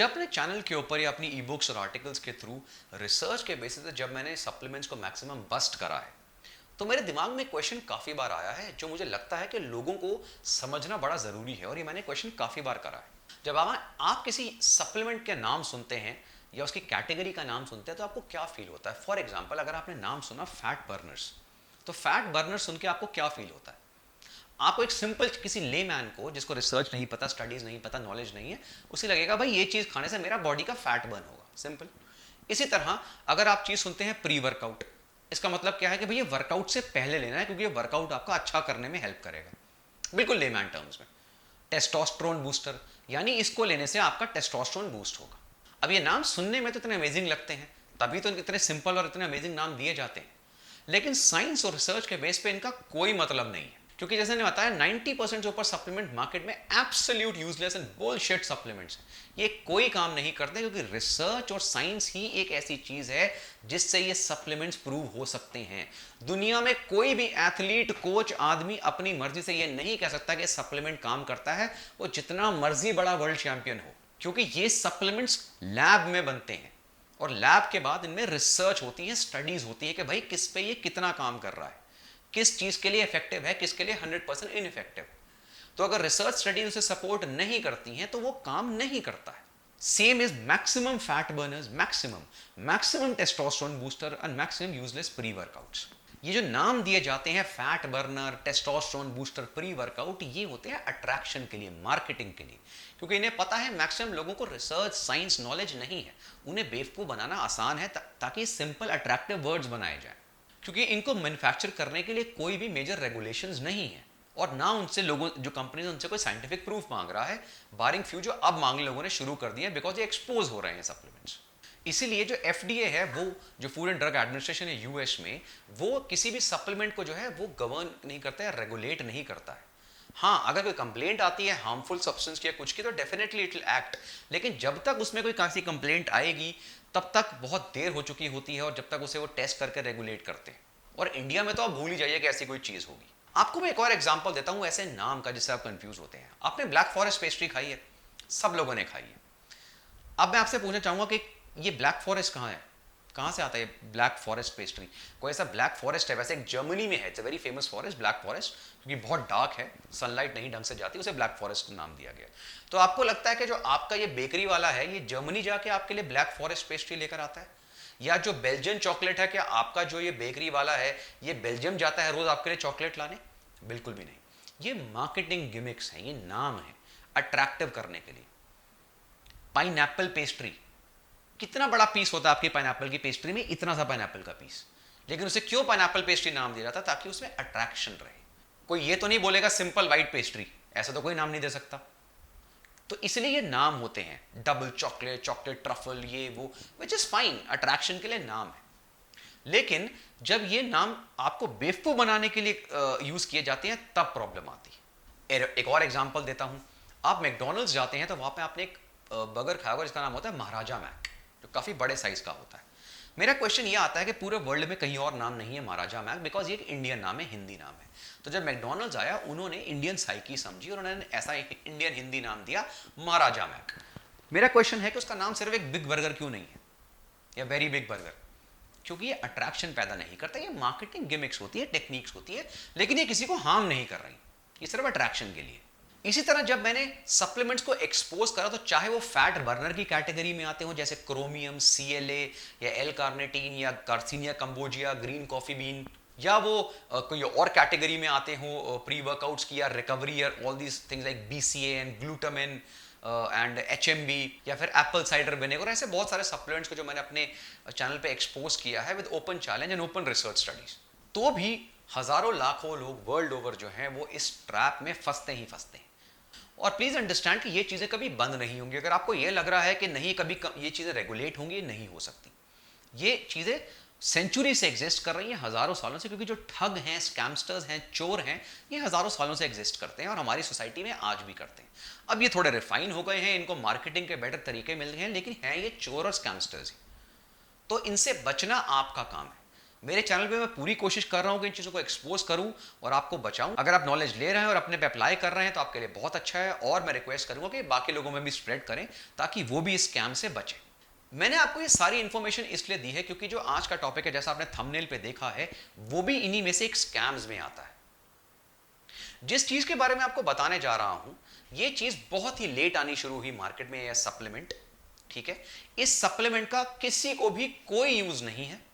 जब अपने चैनल के ऊपर या अपनी ई बुक्स और आर्टिकल्स के थ्रू रिसर्च के बेसिस पे जब मैंने सप्लीमेंट्स को मैक्सिमम बस्ट करा है, तो मेरे दिमाग में क्वेश्चन काफ़ी बार आया है जो मुझे लगता है कि लोगों को समझना बड़ा ज़रूरी है। और ये मैंने क्वेश्चन काफ़ी बार करा है। जब आप किसी सप्लीमेंट के नाम सुनते हैं या उसकी कैटेगरी का नाम सुनते हैं तो आपको क्या फील होता है? फॉर एग्जाम्पल, अगर आपने नाम सुना फैट बर्नर्स, तो फैट बर्नर्स सुन के आपको क्या फील होता है? आपको एक सिंपल किसी लेमैन को, जिसको रिसर्च नहीं पता, स्टडीज नहीं पता, नॉलेज नहीं है, उसे लगेगा भाई ये चीज़ खाने से मेरा बॉडी का फैट बर्न होगा, सिंपल। इसी तरह अगर आप चीज़ सुनते हैं प्री वर्कआउट, इसका मतलब क्या है कि भाई ये वर्कआउट से पहले लेना है क्योंकि ये वर्कआउट आपका अच्छा करने में हेल्प करेगा, बिल्कुल लेमैन टर्म्स में। टेस्टोस्टेरोन बूस्टर, यानी इसको लेने से आपका टेस्टोस्टेरोन बूस्ट होगा। अब ये नाम सुनने में तो इतने अमेजिंग लगते हैं, तभी तो इतने सिंपल और इतने अमेजिंग नाम दिए जाते हैं, लेकिन साइंस और रिसर्च के बेस पे इनका कोई मतलब नहीं है। क्योंकि जैसे मैंने बताया 90% से ऊपर सप्लीमेंट मार्केट में absolute useless and bullshit supplements हैं। ये कोई काम नहीं करते क्योंकि रिसर्च और साइंस ही एक ऐसी चीज है जिससे ये सप्लीमेंट्स प्रूव हो सकते हैं। दुनिया में कोई भी एथलीट, कोच, आदमी अपनी मर्जी से ये नहीं कह सकता कि सप्लीमेंट काम करता है, वो जितना मर्जी बड़ा वर्ल्ड चैंपियन हो, क्योंकि ये सप्लीमेंट्स लैब में बनते हैं और लैब के बाद इनमें रिसर्च होती है, स्टडीज होती है कि भाई किस पे ये कितना काम कर रहा है, किस चीज के लिए इफेक्टिव है, किसके लिए 100% इनइफेक्टिव। तो अगर रिसर्च स्टडीज उसे सपोर्ट नहीं करती हैं तो वो काम नहीं करता है। Same is maximum fat Berners, maximum testosterone booster and maximum useless pre workouts. ये जो नाम दिए जाते हैं fat burner, testosterone booster, pre workout, ये होते हैं अट्रैक्शन के लिए, मार्केटिंग के लिए, क्योंकि इन्हें पता है मैक्सिमम लोगों को रिसर्च, साइंस नॉलेज नहीं है। उन्हें बेवकूफ बनाना आसान है ताकि सिंपल अट्रैक्टिव वर्ड्स बनाए जाए, क्योंकि इनको मैन्युफैक्चर करने के लिए कोई भी मेजर रेगुलेशंस नहीं है और ना उनसे लोगों, जो कंपनीज उनसे कोई साइंटिफिक प्रूफ मांग रहा है, बारिंग फ्यू जो अब मांगने लोगों ने शुरू कर दिए हैं बिकॉज ये एक्सपोज हो रहे हैं सप्लीमेंट्स। इसीलिए जो एफडीए है, वो जो फूड एंड ड्रग एडमिनिस्ट्रेशन है यूएस में, वो किसी भी सप्लीमेंट को जो है वो गवर्न नहीं करता है, रेगुलेट नहीं करता है। हाँ, अगर कोई कंप्लेंट आती है हार्मफुल सब्सटेंस की या कुछ की, तो डेफिनेटली इट विल एक्ट, लेकिन जब तक उसमें कोई कैसी कंप्लेंट आएगी तब तक बहुत देर हो चुकी होती है और जब तक उसे वो टेस्ट करके रेगुलेट करते हैं। और इंडिया में तो आप भूल ही जाइए कि ऐसी कोई चीज होगी। आपको मैं एक और एग्जांपल देता हूं ऐसे नाम का जिससे आप कंफ्यूज होते हैं। आपने ब्लैक फॉरेस्ट पेस्ट्री खाई है? सब लोगों ने खाई है। अब मैं आपसे पूछना चाहूंगा कि ये ब्लैक फॉरेस्ट कहाँ है, कहाँ से आता है ब्लैक फॉरेस्ट पेस्ट्री? कोई ऐसा ब्लैक फॉरेस्ट है? वैसे एक जर्मनी में है, it's a very famous forest, black forest, क्योंकि बहुत डार्क है, सनलाइट नहीं ढंग से जाती, उसे ब्लैक फॉरेस्ट नाम दिया गया। तो आपको लगता है कि जो आपका ये बेकरी वाला है ये जर्मनी जाके आपके लिए ब्लैक फॉरेस्ट पेस्ट्री लेकर आता है? या जो बेल्जियन चॉकलेट है, क्या आपका जो ये बेकरी वाला है ये बेल्जियम जाता है रोज आपके लिए चॉकलेट लाने? बिल्कुल भी नहीं। ये मार्केटिंग गिमिक्स हैं, ये नाम है अट्रैक्टिव करने के लिए। पाइनएप्पल पेस्ट्री, कितना बड़ा पीस होता है आपकी पाइनएप्पल की पेस्ट्री में? इतना सा पाइनएप्पल का पीस, लेकिन उसे क्यों पाइनएप्पल पेस्ट्री नाम दिया जाता? ताकि उसमें अट्रैक्शन रहे। कोई ये तो नहीं बोलेगा सिंपल वाइट पेस्ट्री, ऐसा तो कोई नाम नहीं दे सकता। तो इसलिए ये नाम होते हैं, डबल चॉकलेट, चॉकलेट ट्रफल, ये वो, विच इज फाइन, अट्रैक्शन के लिए नाम है। लेकिन जब ये नाम आपको बेवकूफ बनाने के लिए यूज किए जाते हैं तब प्रॉब्लम आती है। एक और एग्जांपल देता हूं। आप मैकडॉनल्ड्स जाते हैं तो वहां पे आपने एक बर्गर खाया होगा जिसका नाम होता है महाराजा मैक, जो काफी बड़े साइज का होता है। मेरा क्वेश्चन ये आता है कि पूरे वर्ल्ड में कहीं और नाम नहीं है महाराजा मैक, बिकॉज ये एक इंडियन नाम है, हिंदी नाम है। तो जब मैकडॉनल्ड्स आया उन्होंने इंडियन साइकी समझी और उन्होंने ऐसा इंडियन हिंदी नाम दिया महाराजा मैक। मेरा क्वेश्चन है कि उसका नाम सिर्फ एक बिग बर्गर क्यों नहीं है या वेरी बिग बर्गर? क्योंकि ये अट्रैक्शन पैदा नहीं करता, ये मार्केटिंग गिमिक्स होती है, टेक्निक्स होती है, लेकिन ये किसी को हार्म नहीं कर रही, ये सिर्फ अट्रैक्शन के लिए। इसी तरह जब मैंने सप्लीमेंट्स को एक्सपोज करा, तो चाहे वो फैट बर्नर की कैटेगरी में आते हो जैसे क्रोमियम, सीएलए या एल कार्निटीन या कार्सिनिया कंबोजिया, ग्रीन कॉफी बीन, या वो कोई और कैटेगरी में आते हो प्री वर्कआउट्स की या रिकवरी, या all these things like BCA and glutamine and HMB, या फिर एप्पल साइडर विनेगर, ऐसे बहुत सारे सप्लीमेंट्स को जो मैंने अपने चैनल पे एक्सपोज किया है with open challenge and open research studies, तो भी हजारों लाखों लोग वर्ल्ड ओवर जो हैं वो इस ट्रैप में फंसते ही फंसते हैं। और प्लीज अंडरस्टैंड कि ये चीजें कभी बंद नहीं होंगी। अगर आपको ये लग रहा है कि नहीं कभी ये चीजें रेगुलेट होंगी, नहीं हो सकती। ये चीजें सेंचुरी से एग्जिस्ट कर रही हैं, हजारों सालों से, क्योंकि जो ठग हैं, स्कैमस्टर्स हैं, चोर हैं, ये हजारों सालों से एग्जिस्ट करते हैं और हमारी सोसाइटी में आज भी करते हैं। अब ये थोड़े रिफाइन हो गए हैं, इनको मार्केटिंग के बेटर तरीके मिल गए हैं, लेकिन हैं ये चोर और स्कैमस्टर्स ही। तो इनसे बचना आपका काम है। मेरे चैनल पे मैं पूरी कोशिश कर रहा हूं कि इन चीज़ों को एक्सपोज करूं और आपको बचाऊं। अगर आप नॉलेज ले रहे हैं और अपने पे अप्लाई कर रहे हैं तो आपके लिए बहुत अच्छा है, और मैं रिक्वेस्ट करूंगा कि बाकी लोगों में भी स्प्रेड करें ताकि वो भी इस स्कैम से बचें। मैंने आपको ये सारी इंफॉर्मेशन इसलिए दी है क्योंकि जो आज का टॉपिक है, जैसा आपने थंबनेल पे देखा है, वो भी इन्हीं में से एक स्कैम्स में आता है। जिस चीज के बारे में आपको बताने जा रहा हूं, ये चीज बहुत ही लेट आनी शुरू हुई मार्केट में, यह सप्लीमेंट। ठीक है, इस सप्लीमेंट का किसी को भी कोई यूज नहीं है।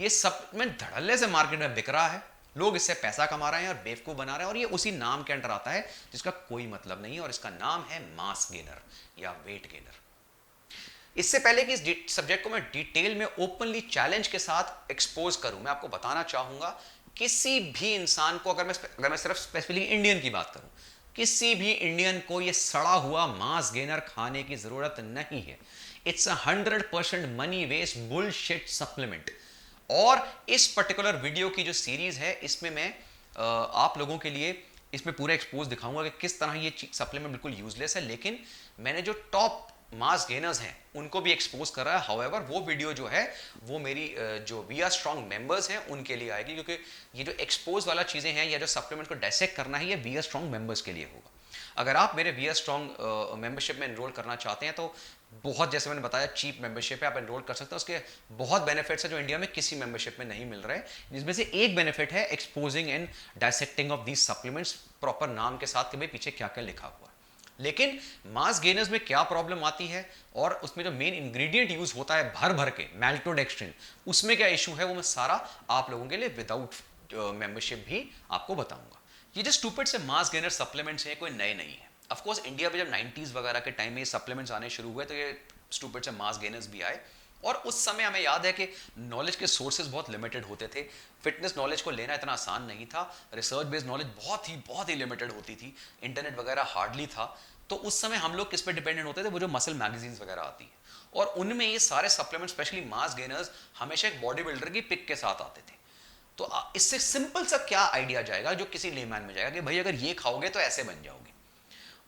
ये सप्लीमेंट धड़ल्ले से मार्केट में बिक रहा है, लोग इससे पैसा कमा रहे हैं और बेवकूफ बना रहे हैं, और ये उसी नाम के अंडर आता है जिसका कोई मतलब नहीं है, और इसका नाम है मास गेनर या वेट गेनर। इससे पहले कि इस सब्जेक्ट को मैं डिटेल में ओपनली चैलेंज के साथ एक्सपोज करूं, मैं आपको बताना चाहूंगा किसी भी इंसान को, अगर मैं सिर्फ स्पेसिफिकली इंडियन की बात करूं, किसी भी इंडियन को यह सड़ा हुआ मास गेनर खाने की जरूरत नहीं है। It's 100% money waste bullshit supplement. और इस पर्टिकुलर वीडियो की जो सीरीज है, इसमें मैं आप लोगों के लिए इसमें पूरा एक्सपोज दिखाऊंगा कि किस तरह ये सप्लीमेंट बिल्कुल यूजलेस है, लेकिन मैंने जो टॉप मास गेनर्स हैं उनको भी एक्सपोज कर रहा है। हाउएवर वो वीडियो जो है वो मेरी जो वी आर स्ट्रॉन्ग मेंबर्स हैं उनके लिए आएगी, क्योंकि ये जो एक्सपोज वाला चीजें हैं या जो सप्लीमेंट को डायसेक्ट करना है, ये वी आर स्ट्रॉन्ग मेंबर्स के लिए होगा। अगर आप मेरे वी आर स्ट्रॉन्ग मेंबरशिप में एनरोल करना चाहते हैं तो बहुत, जैसे मैंने बताया, चीप मेंबरशिप है, आप एनरोल कर सकते हैं। उसके बहुत बेनिफिट्स है जो इंडिया में किसी मेंबरशिप में नहीं मिल रहे हैं, जिसमें से एक बेनिफिट है exposing and dissecting of these supplements, proper नाम के साथ कि भाई पीछे क्या क्या लिखा हुआ है। लेकिन मास गेनर्स में क्या प्रॉब्लम आती है, और उसमें जो मेन इंग्रेडिएंट यूज होता है भर भर के मैल्टोडेक्स्ट्रिन, उसमें क्या इशू है, वो मैं सारा आप लोगों के लिए विदाउट मेंबरशिप भी आपको बताऊंगा। ये जो स्टूपिड से मास गेनर सप्लीमेंट्स हैं कोई नए नहीं है। ऑफ कोर्स इंडिया में जब 90s वगैरह के टाइम में ये सप्लीमेंट्स आने शुरू हुए तो ये स्टूपिड से मास गेनर्स भी आए, और उस समय हमें याद है कि नॉलेज के सोर्सेज बहुत लिमिटेड होते थे, फिटनेस नॉलेज को लेना इतना आसान नहीं था, रिसर्च बेस्ड नॉलेज बहुत ही लिमिटेड होती थी, इंटरनेट वगैरह हार्डली था। तो उस समय हम लोग किस पे डिपेंडेंट होते थे, वो जो मसल मैगजीन्स वगैरह आती है, और उनमें ये सारे सप्लीमेंट स्पेशली मास गेनर्स हमेशा एक बॉडी बिल्डर की पिक के साथ आते थे। तो इससे सिंपल सा क्या आइडिया जाएगा जो किसी लेमैन में जाएगा कि भाई अगर ये खाओगे तो ऐसे बन जाओगे,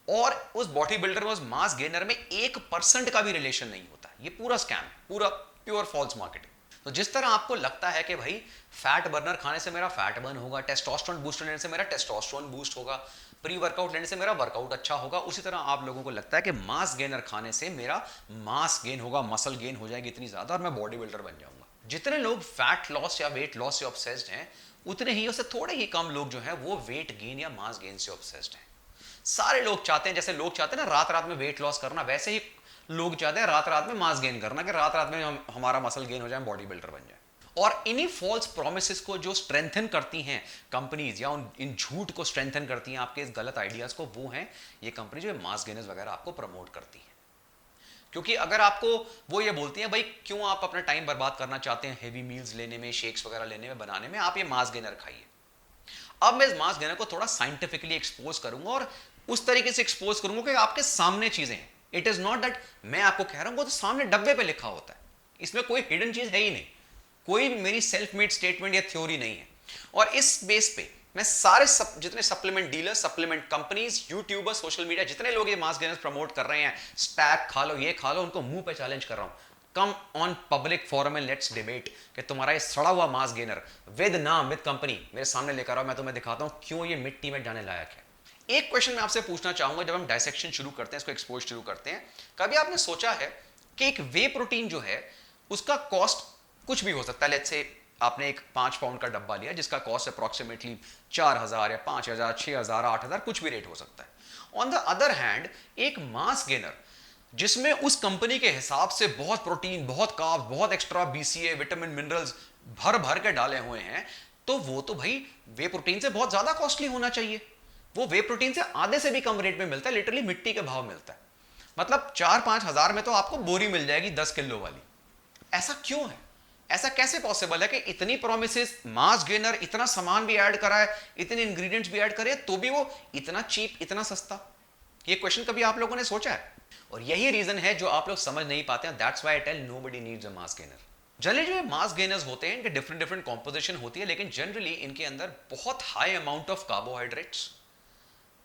और उस बॉडी बिल्डर में, उस मास गेनर में 1% का भी रिलेशन नहीं होता। ये पूरा स्कैम है, पूरा प्योर फॉल्स मार्केटिंग। तो जिस तरह आपको लगता है कि भाई फैट बर्नर खाने से मेरा फैट बर्न होगा, टेस्टोस्टेरोन बूस्टर लेने से मेरा टेस्टोस्टेरोन बूस्ट होगा, प्री वर्कआउट लेने से मेरा वर्कआउट अच्छा होगा, उसी तरह आप लोगों को लगता है कि मास गेनर खाने से मेरा मास गेन होगा, मसल गेन हो जाएगी इतनी ज्यादा और मैं बॉडी बिल्डर बन जाऊंगा। जितने लोग फैट लॉस या वेट लॉस से ऑब्सेस्ड हैं, उतने ही उससे थोड़े ही कम लोग जो हैं वो वेट गेन या मास गेन से ऑब्सेस्ड हैं। सारे लोग चाहते हैं, जैसे लोग चाहते हैं ना रात रात में वेट लॉस करना, वैसे ही लोग चाहते हैं रात रात में मास गेन करना, कि रात रात में हमारा मसल गेन हो जाए, बॉडी बिल्डर बन जाए। और इन्हीं फॉल्स प्रोमिसेस को जो स्ट्रेंथन करती हैं कंपनीज, या इन झूठ को स्ट्रेंथन करती हैं आपके इस गलत आइडियाज को, वो हैं ये कंपनी जो मास गेनर्स वगैरह आपको प्रमोट करती है। क्योंकि अगर आपको वो ये बोलती हैं भाई क्यों आप अपना टाइम बर्बाद करना चाहते हैं हेवी मील्स लेने में, शेक्स वगैरह लेने में, बनाने में, आप ये मास गेनर खाइए। अब मैं इस मास गेनर को थोड़ा साइंटिफिकली एक्सपोज करूंगा, और उस तरीके से एक्सपोज करूंगा कि आपके सामने चीजें हैं। इट इज नॉट दैट मैं आपको कह रहा हूं, वो तो सामने डब्बे पे लिखा होता है, इसमें कोई हिडन चीज है ही नहीं, कोई मेरी सेल्फ मेड स्टेटमेंट या थ्योरी नहीं है। और इस बेस पे मैं सारे जितने supplement dealers, supplement companies, YouTuber, social media, जितने लोग ये मास गेनर्स प्रमोट कर रहे हैं, स्टैक खा लो, ये खा लो, उनको मुंह पे चैलेंज कर रहा हूं, come on public forum and let's debate कि तुम्हारा ये सड़ा हुआ मास गेनर विद नाम, विद कंपनी मेरे सामने लेकर आओ, मैं तुम्हें दिखाता हूं क्यों ये मिट्टी में जाने लायक है। एक क्वेश्चन मैं आपसे पूछना चाहूंगा, जब हम डायसेक्शन शुरू करते हैं, इसको एक्सपोज शुरू करते हैं, कभी आपने सोचा है कि एक वे प्रोटीन जो है उसका कॉस्ट कुछ भी हो सकता है। लेट्स से आपने एक 5 पाउंड का डब्बा लिया जिसका कॉस्ट अप्रोक्सीमेटली 4000 या 5000, 6000, 8000, कुछ भी रेट हो सकता है। ऑन द अदर हैंड एक मास गेनर जिसमें उस कंपनी के हिसाब से बहुत प्रोटीन, बहुत कार्ब्स, बहुत एक्स्ट्रा बीसीए, विटामिन, मिनरल्स भर भर के डाले हुए हैं, तो वो तो भाई वे प्रोटीन से बहुत ज्यादा कॉस्टली होना चाहिए। वो वे प्रोटीन से आधे से भी कम रेट में मिलता है, लिटरली मिट्टी के भाव मिलता है। मतलब 4-5 हजार में तो आपको बोरी मिल जाएगी 10 किलो वाली। ऐसा क्यों है? ऐसा कैसे पॉसिबल है कि इतनी प्रोमिसेस, मास गेनर, इतना सामान भी ऐड करा है, इतने इंग्रेडिएंट्स भी ऐड करे, तो भी वो इतना चीप, इतना सस्ता? ये क्वेश्चन कभी आप लोगों ने सोचा है? और यही रीजन है जो आप लोग समझ नहीं पाते हैं। That's why I tell nobody needs a mass gainer. Generally जो मास गेनर्स होते हैं इनके डिफरेंट डिफरेंट कॉम्पोजिशन होती है, लेकिन जनरली इनके अंदर बहुत हाई अमाउंट ऑफ कार्बोहाइड्रेट्स,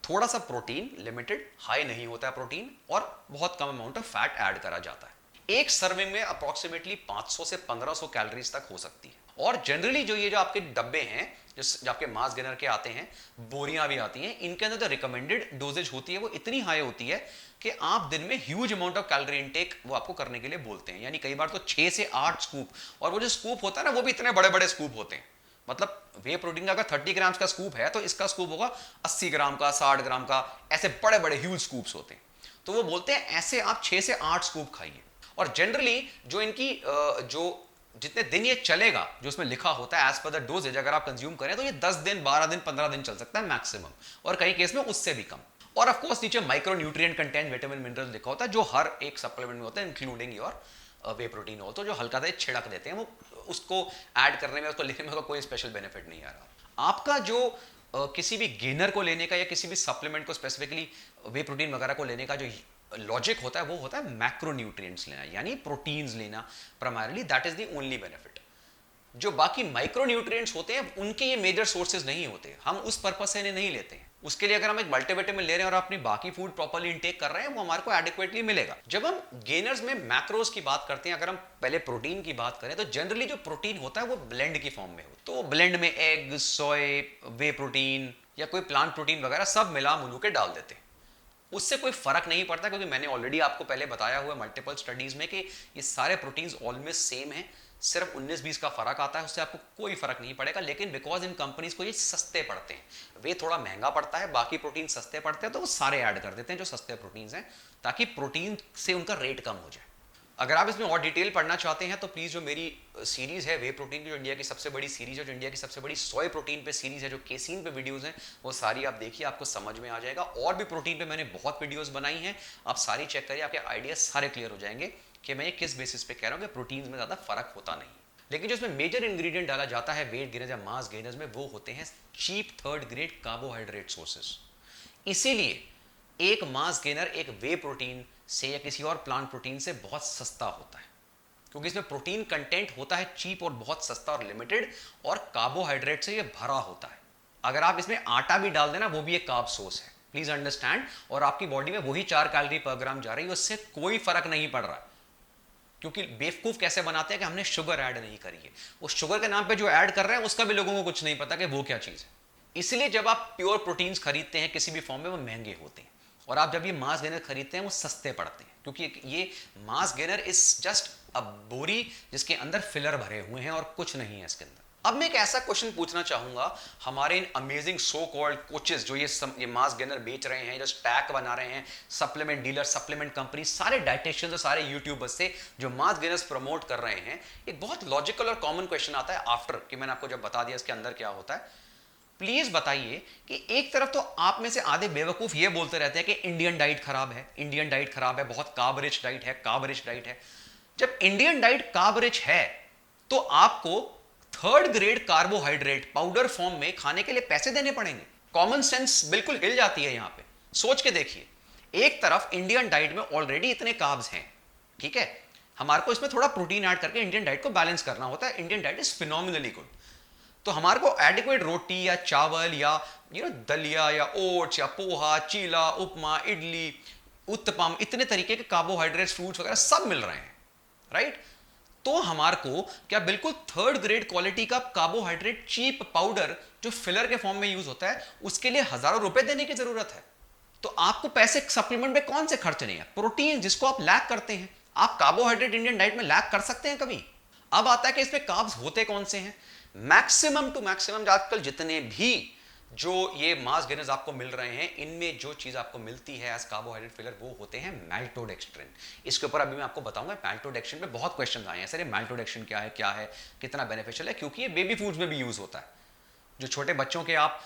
थोड़ा सा प्रोटीन, लिमिटेड, हाई नहीं होता है प्रोटीन, और बहुत कम अमाउंट ऑफ फैट ऐड करा जाता है। एक सर्विंग में अप्रोक्सीमेटली 500 से 1500 कैलोरीज तक हो सकती है। और जनरली जो ये जो आपके डब्बे हैं, जो आपके मास गेनर के आते हैं, बोरियां भी आती हैं, इनके अंदर जो रिकमेंडेड डोजेज होती है वो इतनी हाई होती है कि आप दिन में huge amount of calorie intake वो आपको करने के लिए बोलते हैं। यानी कई बार तो 6 से 8 स्कूप, और वो जो स्कूप होता है ना वो भी इतने बड़े बड़े स्कूप होते हैं। मतलब वे प्रोटीन का अगर 30 ग्राम का स्कूप है तो इसका स्कूप होगा 80 ग्राम का, 60 ग्राम का, ऐसे बड़े बड़े ह्यूज स्कूप्स होते हैं। तो वो बोलते हैं ऐसे आप 6 से 8 स्कूप खाइए। और जनरली जो इनकी जो जितने दिन ये चलेगा, जो उसमें लिखा होता है एज पर द डोजेज, अगर आप कंज्यूम करें तो ये 10 दिन, 12 दिन, 15 दिन चल सकता है मैक्सिमम, और कई केस में उससे भी कम। और ऑफ कोर्स नीचे micro nutrient content vitamin mineral लिखा होता है जो हर एक सप्लीमेंट में होता है, including your way protein also, जो हल्का सा छिड़क देते हैं। वो उसको ऐड करने में, उसको लिखने में कोई स्पेशल बेनिफिट नहीं आ रहा। आपका जो किसी भी गेनर को लेने का या किसी भी सप्लीमेंट को स्पेसिफिकली वे प्रोटीन वगैरह को लेने का जो लॉजिक होता है वो होता है मैक्रो न्यूट्रिएंट्स लेना, यानी प्रोटीन्स लेना primarily, that is the only benefit. जो बाकी माइक्रो न्यूट्रिएंट्स होते हैं उनके ये मेजर सोर्सेज नहीं होते, हम उस पर्पज से इन्हें नहीं लेते हैं। उसके लिए अगर हम एक मल्टीविटामिन ले रहे हैं और अपनी बाकी फूड प्रॉपर्ली इंटेक कर रहे हैं, वो हमारे को एडिक्वेटली मिलेगा। जब हम गेनर्स में मैक्रोज की बात करते हैं, अगर हम पहले प्रोटीन की बात करें तो जनरली जो प्रोटीन होता है वो ब्लेंड की फॉर्म में होता है। तो ब्लेंड में एग, सोय, वे प्रोटीन या कोई प्लांट प्रोटीन वगैरह सब मिला मिलू के डाल देते हैं। उससे कोई फर्क नहीं पड़ता, क्योंकि मैंने ऑलरेडी आपको पहले बताया हुआ मल्टीपल स्टडीज में कि ये सारे प्रोटीन्स ऑलमोस्ट सेम हैं, सिर्फ 19-20 का फर्क आता है, उससे आपको कोई फर्क नहीं पड़ेगा। लेकिन बिकॉज इन कंपनीज को ये सस्ते पड़ते हैं, वे थोड़ा महंगा पड़ता है, बाकी प्रोटीन सस्ते पड़ते हैं, तो वो सारे ऐड कर देते हैं जो सस्ते प्रोटीन्स हैं, ताकि प्रोटीन से उनका रेट कम हो जाए। अगर आप इसमें और डिटेल पढ़ना चाहते हैं तो प्लीज़ जो मेरी सीरीज़ है वे प्रोटीन की, जो इंडिया की सबसे बड़ी सीरीज़ है, जो इंडिया की सबसे बड़ी सोय प्रोटीन पे सीरीज़ है, जो केसीन पे वीडियोस हैं, वो सारी आप देखिए, आपको समझ में आ जाएगा। और भी प्रोटीन पे मैंने बहुत वीडियोस बनाई हैं, आप सारी चेक करिए, आपके आइडिया सारे क्लियर हो जाएंगे कि मैं ये किस बेसिस पे कह रहा हूँ कि प्रोटीन्स में ज़्यादा फर्क होता नहीं। लेकिन जो इसमें मेजर इंग्रेडिएंट डाला जाता है वेट गेनर्स या मास गेनर्स में, वो होते हैं cheap third grade carbohydrate sources. इसीलिए एक मास गेनर एक वे प्रोटीन से या किसी और प्लांट प्रोटीन से बहुत सस्ता होता है, क्योंकि इसमें प्रोटीन कंटेंट होता है चीप और बहुत सस्ता और लिमिटेड, और कार्बोहाइड्रेट से ये भरा होता है। अगर आप इसमें आटा भी डाल देना, वो भी एक कार्ब सोर्स है, प्लीज अंडरस्टैंड, और आपकी बॉडी में वही 4 कैलोरी पर ग्राम जा रही है, उससे कोई फर्क नहीं पड़ रहा। क्योंकि बेवकूफ कैसे बनाते हैं कि हमने शुगर ऐड नहीं करी है, उस शुगर के नाम पे जो ऐड कर रहे हैं उसका भी लोगों को कुछ नहीं पता कि वो क्या चीज है। इसलिए जब आप प्योर प्रोटीन्स खरीदते हैं किसी भी फॉर्म में, वो महंगे होते हैं, और आप जब ये मास गेनर खरीदते हैं वो सस्ते पड़ते हैं, क्योंकि ये मास गेनर इज जस्ट अ बोरी जिसके अंदर फिलर भरे हुए हैं और कुछ नहीं है इसके अंदर। अब मैं एक ऐसा क्वेश्चन पूछना चाहूंगा हमारे इन अमेजिंग सो कॉल्ड कोचेस जो ये मास गेनर बेच रहे हैं, जो स्टैक बना रहे हैं, सप्लीमेंट डीलर, सप्लीमेंट कंपनी, सारे डाइटिशियंस और सारे यूट्यूबर्स से जो मास गेनर्स प्रमोट कर रहे हैं, एक बहुत लॉजिकल और कॉमन क्वेश्चन आता है आफ्टर कि मैंने आपको जब बता दिया इसके अंदर क्या होता है। प्लीज बताइए कि एक तरफ तो आप में से आधे बेवकूफ ये बोलते रहते हैं कि इंडियन डाइट खराब है, इंडियन डाइट खराब है, बहुत कार्ब रिच डाइट है, कार्ब रिच डाइट है। जब इंडियन डाइट कार्ब रिच है तो आपको third grade carbohydrate powder form में खाने के लिए पैसे देने पड़ेंगे। कॉमन सेंस बिल्कुल हिल जाती है यहां पे। सोच के देखिए, एक तरफ इंडियन डाइट में ऑलरेडी इतने कार्ब्स हैं, ठीक है, हमारे को इसमें थोड़ा प्रोटीन ऐड करके इंडियन डाइट को बैलेंस करना होता है। Indian diet is phenomenally good, तो हमारे को एडिक्वेट रोटी या चावल या दलिया या ओट्स या पोहा, चीला, उपमा, इडली, उत्तपम, इतने तरीके के कार्बोहाइड्रेट्स, फ्रूट्स वगैरह सब मिल रहे हैं, राइट। तो हमारे को क्या बिल्कुल थर्ड ग्रेड क्वालिटी का कार्बोहाइड्रेट चीप पाउडर जो फिलर के फॉर्म में यूज होता है उसके लिए हजारों रुपए देने की जरूरत है? तो आपको पैसे सप्लीमेंट में कौन से खर्च नहीं है? प्रोटीन जिसको आप लैक करते हैं, आप कार्बोहाइड्रेट इंडियन डाइट में लैक कर सकते हैं कभी? अब आता है कि इसमें कार्ब्स होते कौन से हैं। मैक्सिमम टू मैक्सिमम आजकल जितने भी जो ये मास गेनर्स आपको मिल रहे हैं, इनमें जो चीज आपको मिलती है एज कार्बोहाइड्रेट फिलर, वो होते हैं मैल्टोडेक्स्ट्रिन। इसके ऊपर अभी मैं आपको बताऊंगा। मैल्टोडेक्स्ट्रिन पे बहुत क्वेश्चन आए हैं, सर ये मैल्टोडेक्स्ट्रिन क्या है, कितना बेनिफिशियल है, क्योंकि ये बेबी फूड्स में भी यूज होता है। जो छोटे बच्चों के आप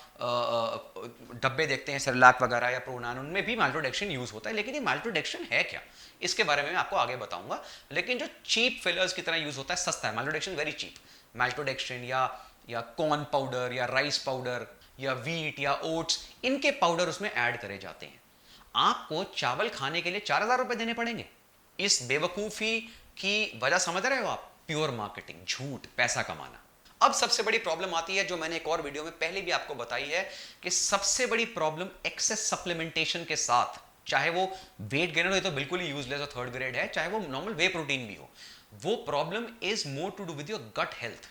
डब्बे देखते हैं सेरेलैक वगैरह या प्रोनान, उनमें भी मैल्टोडेक्स्ट्रिन यूज होता है। लेकिन ये मैल्टोडेक्स्ट्रिन है क्या, इसके बारे में मैं आपको आगे बताऊंगा। लेकिन जो चीप फिलर्स की तरह यूज होता है, सस्ता है मैल्टोडेक्स्ट्रिन, वेरी चीप। मैल्टोडेक्स्ट्रिन या कॉर्न पाउडर या राइस पाउडर या वीट या ओट्स, इनके पाउडर उसमें ऐड करे जाते हैं। आपको चावल खाने के लिए 4,000 रुपए देने पड़ेंगे। इस बेवकूफी की वजह समझ रहे हो आप? प्योर मार्केटिंग, झूठ, पैसा कमाना। अब सबसे बड़ी प्रॉब्लम आती है जो मैंने एक और वीडियो में पहले भी आपको बताई है कि सबसे बड़ी प्रॉब्लम एक्सेस सप्लीमेंटेशन के साथ, चाहे वो वेट गेनर हो तो बिल्कुल ही यूजलेस और थर्ड ग्रेड है, चाहे वो नॉर्मल वे प्रोटीन भी हो, वो problem is more to do with your gut health.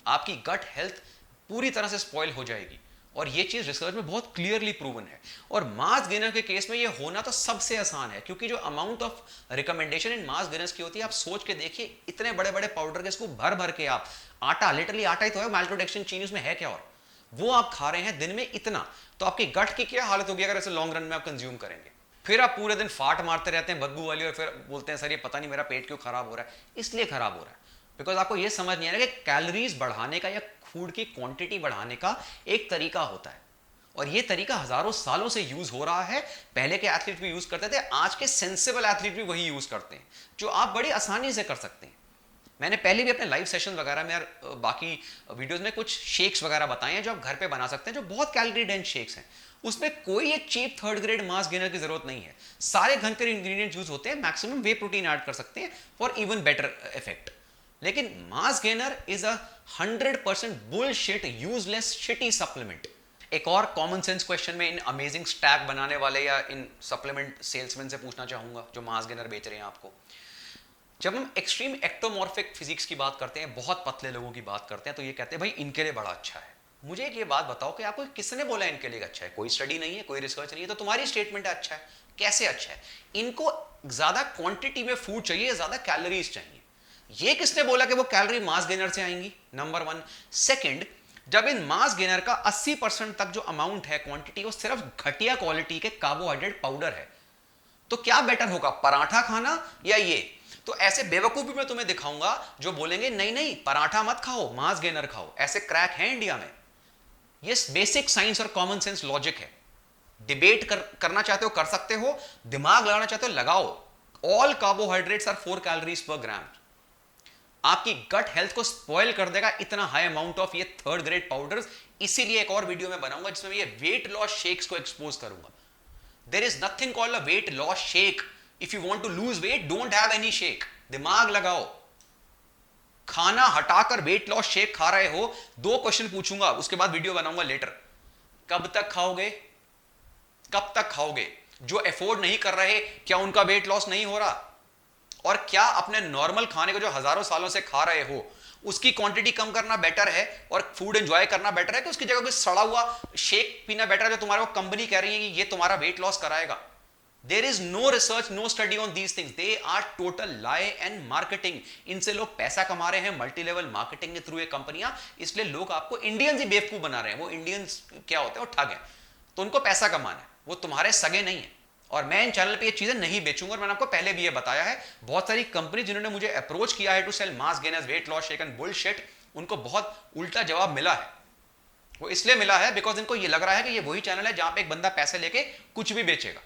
आपकी गट हेल्थ पूरी तरह से स्पॉइल हो जाएगी। और ये चीज रिसर्च में बहुत क्लियरली प्रूवन है। और मास गेनर के केस में ये होना तो सबसे आसान है, क्योंकि जो amount of recommendation in mass gainers की होती है, आप सोच के देखिए, इतने बड़े बड़े पाउडर के इसको भर भर के आप आटा, लिटरली आटा ही तो है, माल्टोडेक्सिन चीनी उसमें है क्या, और वो आप खा रहे हैं दिन में इतना, तो आपकी गट की क्या हालत होगी अगर ऐसे लॉन्ग रन में आप कंज्यूम करेंगे। फिर आप पूरे दिन फाट मारते रहते हैं बदबू वाली, और फिर बोलते हैं सर ये पता नहीं मेरा पेट क्यों खराब हो रहा है। इसलिए खराब हो रहा है बिकॉज आपको ये समझ नहीं आ रहा कि कैलोरीज बढ़ाने का या फूड की क्वांटिटी बढ़ाने का एक तरीका होता है, और ये तरीका हजारों सालों से यूज हो रहा है। पहले के एथलीट भी यूज करते थे, आज के सेंसिबल एथलीट भी वही यूज करते हैं, जो आप बड़ी आसानी से कर सकते हैं। मैंने पहले भी अपने लाइव सेशन वगैरह में और बाकी वीडियोस में कुछ शेक्स वगैरह बताए हैं जो आप घर पे बना सकते हैं, जो बहुत कैलोरी डेंस शेक्स हैं। उसमें कोई एक cheap third grade mass gainer की जरूरत नहीं है, सारे घर के इंग्रेडिएंट यूज होते हैं, मैक्सिमम वे प्रोटीन ऐड कर सकते हैं फॉर इवन बेटर इफेक्ट। लेकिन mass gainer is a 100% bullshit, useless, shitty supplement. एक और कॉमन सेंस क्वेश्चन में इन अमेजिंग स्टैक बनाने वाले या इन सप्लीमेंट सेल्समैन से पूछना चाहूंगा जो मास गेनर बेच रहे हैं आपको। जब हम एक्सट्रीम एक्टोमॉर्फिक फिजिक्स की बात करते हैं, बहुत पतले लोगों की बात करते हैं, तो ये कहते हैं भाई इनके लिए बड़ा अच्छा है। मुझे एक ये बात बताओ कि आपको किसने बोला इनके लिए अच्छा है? कोई स्टडी नहीं है, कोई रिसर्च नहीं है, तो तुम्हारी स्टेटमेंट है अच्छा है। कैसे अच्छा है? इनको ज्यादा क्वांटिटी में फूड चाहिए, ज्यादा कैलोरीज चाहिए। ये किसने बोला कि वो कैलोरी मास गेनर से आएंगी? Number one. सेकेंड, जब इन मास गेनर का 80% तक जो अमाउंट है, क्वांटिटी, वो सिर्फ घटिया क्वालिटी के कार्बोहाइड्रेट पाउडर है, तो क्या बेटर होगा, पराठा खाना या ये? तो ऐसे बेवकूफ भी मैं तुम्हें दिखाऊंगा जो बोलेंगे नहीं नहीं पराठा मत खाओ, मास गेनर खाओ। ऐसे क्रैक हैं इंडिया में। ये बेसिक साइंस और कॉमन सेंस लॉजिक है। डिबेट करना चाहते हो कर सकते हो, दिमाग लगाना चाहते हो लगाओ। ऑल कार्बोहाइड्रेट्स आर 4 कैलोरीज पर ग्राम। आपकी गट हेल्थ को स्पॉइल कर देगा इतना हाई अमाउंट ऑफ ये थर्ड ग्रेड पाउडर्स। इसीलिए एक और वीडियो में बनाऊंगा जिसमें मैं ये वेट लॉस शेक्स को एक्सपोज करूंगा। There is nothing called a weight loss shake. If you want to lose weight, don't have any shake. दिमाग लगाओ। खाना हटाकर वेट लॉस शेक खा रहे हो, 2 क्वेश्चन पूछूंगा, उसके बाद वीडियो बनाऊंगा लेटर। कब तक खाओगे? कब तक खाओगे? जो अफोर्ड नहीं कर रहे, क्या उनका वेट लॉस नहीं हो रहा? और क्या अपने नॉर्मल खाने को जो हजारों सालों से खा रहे हो, उसकी क्वांटिटी कम करना बेटर है और फूड एंजॉय करना बेटर है, कि उसकी जगह कोई सड़ा हुआ शेक पीना बेटर है जो तुम्हारे को कंपनी कह रही है कि ये तुम्हारा वेट लॉस कराएगा? There is no research, no study on these things. They are total lie and marketing. इनसे लोग पैसा कमा रहे हैं मल्टी लेवल मार्केटिंग के थ्रू ये कंपनियां, इसलिए लोग आपको इंडियंस ही बेवकूफ बना रहे हैं। वो इंडियंस क्या होते हैं, वो ठग हैं, तो उनको पैसा कमाना है, वो तुम्हारे सगे नहीं है। और मैं इन चैनल पे ये चीजें नहीं बेचूंगा, और मैंने आपको पहले भी ये बताया है। बहुत सारी कंपनी जिन्होंने मुझे अप्रोच किया है to sell mass gainers, weight loss shake and bullshit, उनको बहुत उल्टा जवाब मिला है। वो इसलिए मिला है बिकॉज इनको ये लग रहा है कि ये वही चैनल है जहां पे एक बंदा पैसे लेके कुछ भी बेचेगा।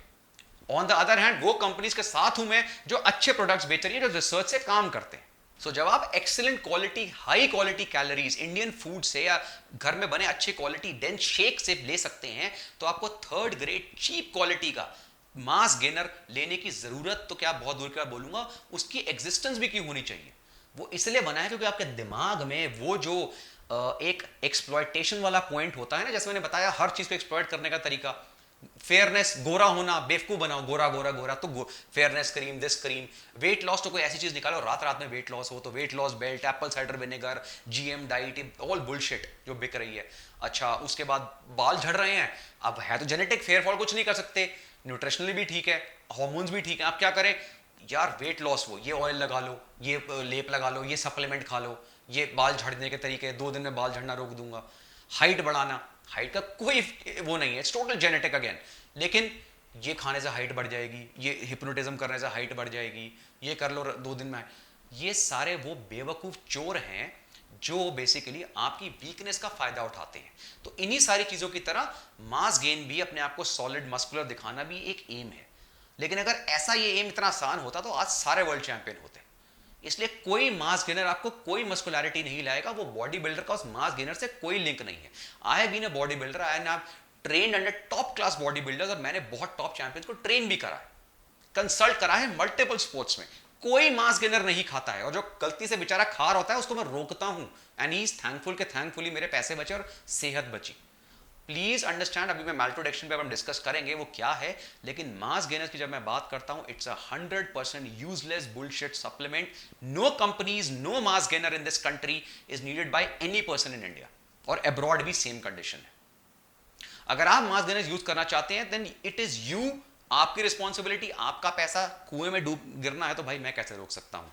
ऑन द अदर हैंड, वो कंपनीज के साथ हूं मैं जो अच्छे प्रोडक्ट्स बेच रही है, जो रिसर्च से काम करते हैं। सो जब आप excellent quality, high quality calories Indian food से या घर में बने अच्छे क्वालिटी डेंस शेक से ले सकते हैं, तो आपको थर्ड ग्रेड चीप क्वालिटी का मास गेनर लेने की जरूरत तो क्या बहुत दूर का बोलूंगा, उसकी एग्जिस्टेंस भी क्यों होनी चाहिए। वो इसलिए बना है क्योंकि आपके दिमाग में वो जो एक एक्सप्लॉयटेशन वाला पॉइंट होता है ना, जैसे मैंने बताया हर चीज को एक्सप्लॉयट करने का तरीका, फेयरनेस, गोरा होना, बेवकूफ बनाओ, गोरा गोरा गोरा, तो fairness cream, this cream. Weight loss तो कोई ऐसी चीज निकालो रात रात में वेट लॉस हो, तो weight loss belt, Apple cider vinegar, GM diet, all bullshit जो बिक रही है। अच्छा, उसके बाद बाल झड़ रहे हैं, अब है तो जेनेटिक, फेयरफॉल कुछ नहीं कर सकते, न्यूट्रिशनली भी ठीक है, हार्मोन्स भी ठीक है, आप क्या करें यार, वेट लॉस हो, ये ऑयल लगा लो, ये लेप लगा लो, ये सप्लीमेंट खा लो, ये बाल झड़ने के तरीके, 2 दिन में बाल झड़ना रोक दूंगा। हाइट बढ़ाना, हाइट का कोई वो नहीं है, इट्स टोटल जेनेटिक अगेन, लेकिन ये खाने से हाइट बढ़ जाएगी, ये हिप्नोटिज्म करने से हाइट बढ़ जाएगी, ये कर लो 2 दिन में। ये सारे वो बेवकूफ चोर हैं जो बेसिकली आपकी वीकनेस का फायदा उठाते हैं। तो इन्हीं सारी चीजों की तरह मास गेन भी, अपने आप को सॉलिड मस्कुलर दिखाना भी एक एम है। लेकिन अगर ऐसा ये एम इतना आसान होता तो आज सारे वर्ल्ड चैंपियन होते। इसलिए कोई मास गेनर आपको कोई मस्कुलैरिटी नहीं लाएगा, वो बॉडी बिल्डर का उस मास गेनर से कोई लिंक नहीं है। I have been a body builder, I have trained under top class body builders, और मैंने बहुत टॉप चैंपियंस को ट्रेन भी करा है, कंसल्ट करा है मल्टीपल स्पोर्ट्स में। कोई मास गेनर नहीं खाता है, और जो गलती से बेचारा खा रहा होता है उसको मैं रोकता हूं, एंड ही इज थैंकफुल के थैंकफुली मेरे पैसे बचे और सेहत बची। प्लीज अंडरस्टैंड, अभी मैं मैल्टोडेक्शन पे हम डिस्कस करेंगे वो क्या है, लेकिन मास गेनर्स की जब मैं बात करता हूं, it's a 100% useless bullshit supplement. No companies, no mass gainer in this country is needed by any person in India, और अब्रॉड भी सेम कंडीशन है. अगर आप मास गेनर्स यूज करना चाहते हैं, देन इट इज यू, आपकी रिस्पॉन्सिबिलिटी. आपका पैसा कुएं में डूब गिरना है तो भाई मैं कैसे रोक सकता हूं?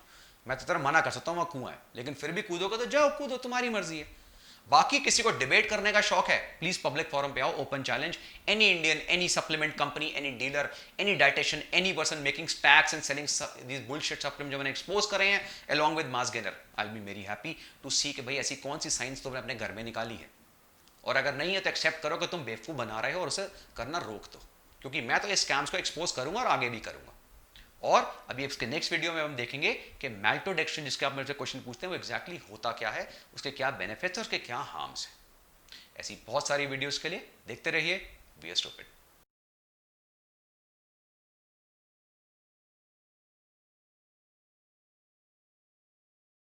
मैं तो तेरा मना कर सकता हूं, वहां कुआं है, लेकिन फिर भी कूदोगे तो जाओ कूदो, तुम्हारी मर्जी है. बाकी किसी को डिबेट करने का शौक है, प्लीज पब्लिक फोरम पे आओ, open challenge. Any Indian, any supplement company, any dealer, any dietitian, any person making stacks and selling these bullshit supplement जो मैंने एक्सपोज करे हैं along with mass gainer, I will be very happy to see कि भाई ऐसी कौन सी science तुमने अपने घर में निकाली है, और अगर नहीं है तो एक्सेप्ट करो कि तुम बेवकूफ बना रहे हो और उसे करना रोक दो, क्योंकि मैं तो इस स्कैम्स को एक्सपोज करूंगा और आगे भी करूंगा. और अभी इसके नेक्स्ट वीडियो में हम देखेंगे कि मैल्टोडेक्स्ट्रिन, जिसके आप मेरे से क्वेश्चन पूछते हैं, वो एक्जैक्टली होता क्या है, उसके क्या बेनिफिट्स और उसके क्या हार्म्स हैं. ऐसी बहुत सारी वीडियोस के लिए देखते रहिए वी आर स्टूपिड.